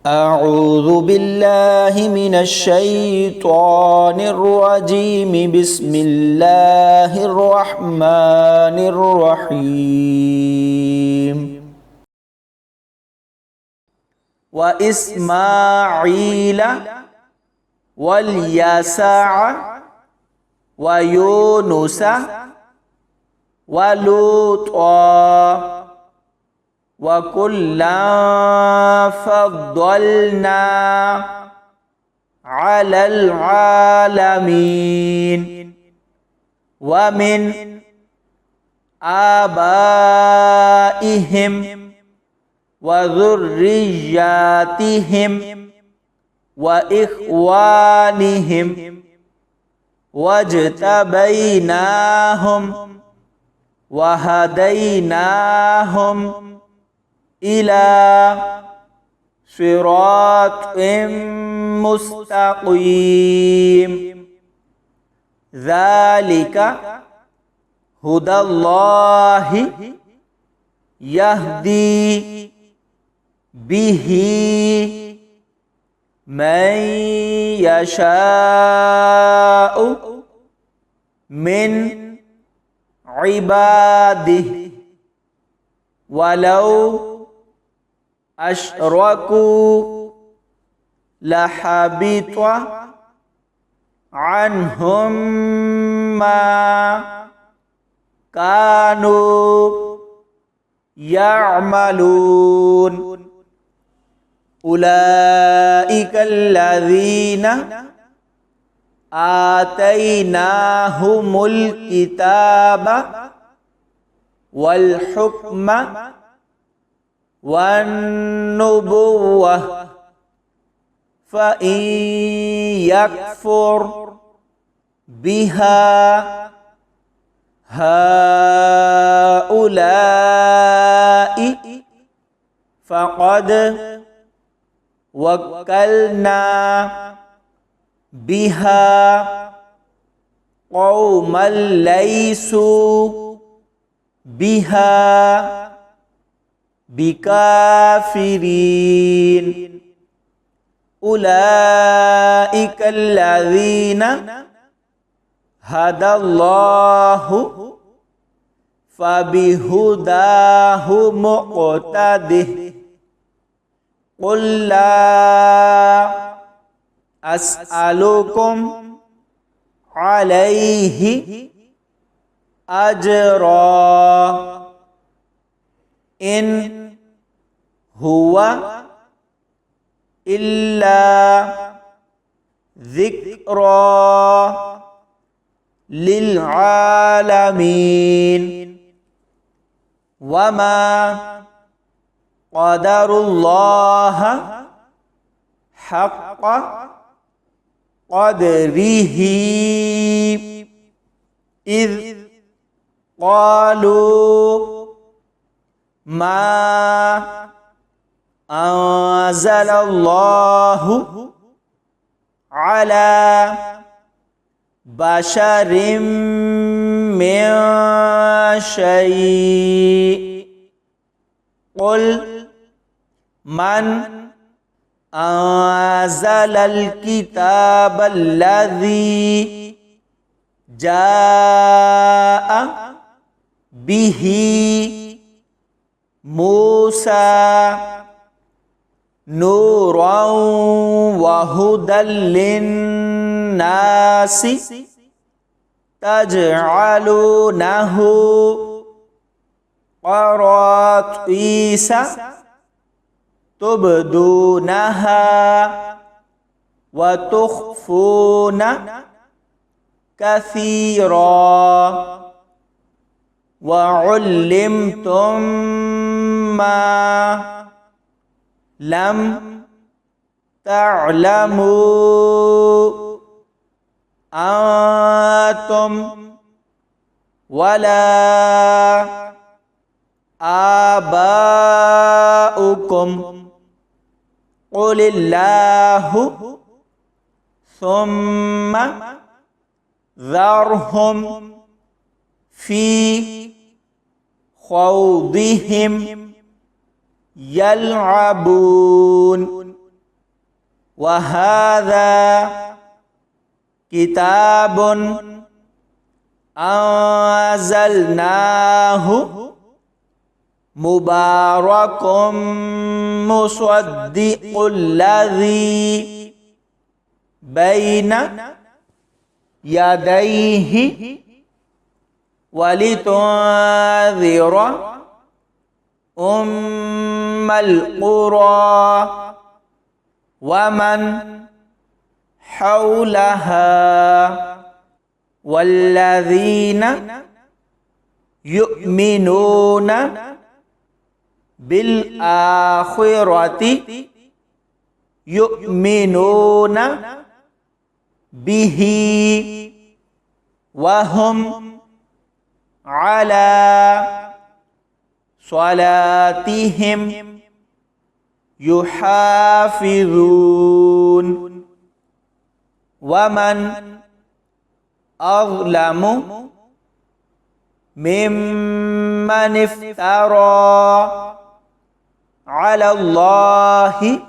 أعوذ بالله من الشيطان الرجيم بسم الله الرحمن الرحيم وإسماعيل واليسع ويونس ولوطا وكلا فضلنا على العالمين ومن آبائهم وذرياتهم وإخوانهم واجتبيناهم وهديناهم إلى صراط مستقيم ذلك هدى الله يهدي به من يشاء من عباده ولو أشركوا لحبط عنهم ما كانوا يعملون أولئك الذين آتيناهم الكتاب والحكم والنبوة فإن يكفر بها هؤلاء فقد وكلنا بها قوما ليسوا بها بكافرين أولئك الذين هدى الله فبهداه مقتده قل لا أسألكم عليه أجرا إن هو إلا ذكرى للعالمين وما قدر الله حق قدره إذ قالوا ما أنزل الله على بشر من شيء قل من أنزل الكتاب الذي جاء به موسى نورا وهدى للناس تجعلونه قراطيس تبدونها وتخفون كثيرا وعلمتم ما لم تعلموا أنتم ولا آباؤكم قل الله ثم ذرهم في خوضهم يلعبون وهذا كتاب أنزلناه مبارك مصدق الذي بين يديه ولتنذر أم القرى ومن حولها والذين يؤمنون بالآخرة يؤمنون به وهم على صلاتهم يحافظون ومن أظلم ممن افترى على الله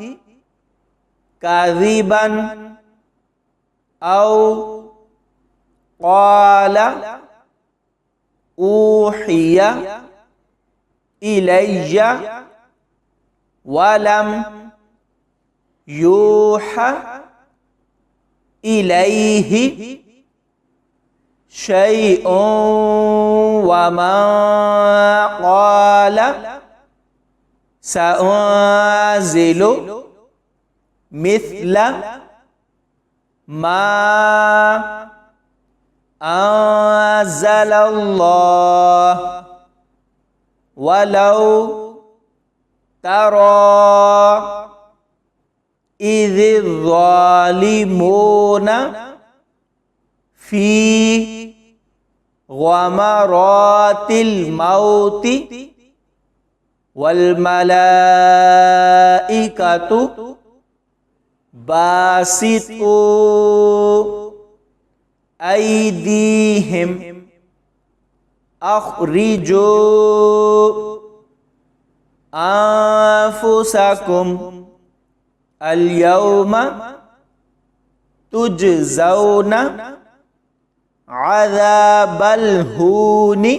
كذبا أو قال أوحي إلي ولم يوحى إليه شيء ومن قال سأنزل مثل ما أنزل الله ولو ترى إذ الظالمون في غمرات الموت والملائكة باسطوا أيديهم أخرجوا أنفسكم اليوم تجزون عذاب الهون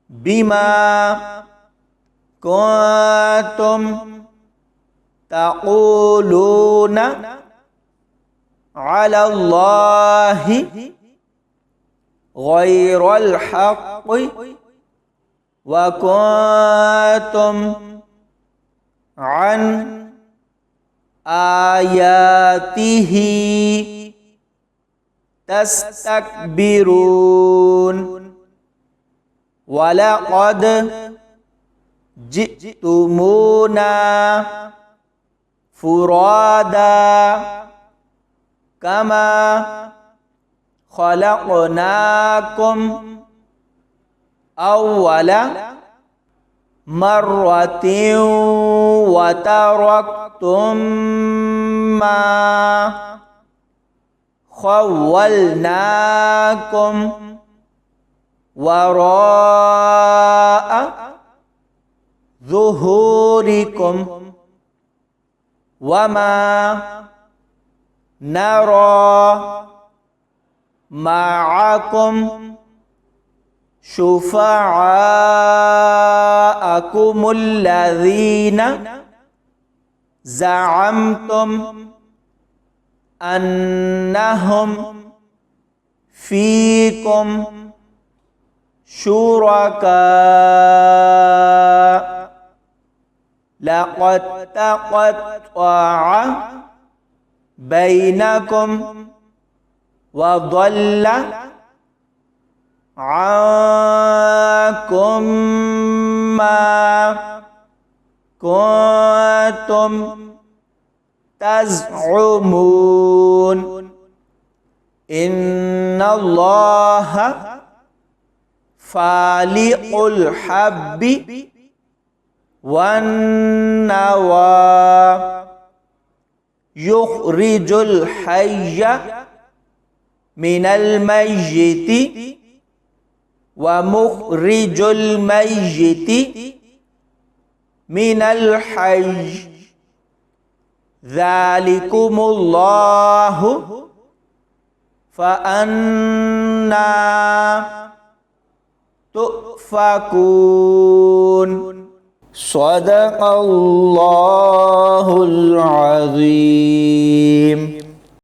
بما كنتم تقولون على الله غير الحق وكنتم عن آياته تستكبرون ولقد جئتمونا فرادا كما خلقناكم أول مرة وتركتم ما خولناكم وراء ظهوركم وما نرى معكم شفعاءكم الذين زعمتم أنهم فيكم شركاء لقد تقطع بينكم وضل عنكم ما كنتم تزعمون إن الله فالق الحب والنوى يخرج الحي من الميت ومخرج الميت من الحي ذلكم الله فأنا تؤفكون صدق الله العظيم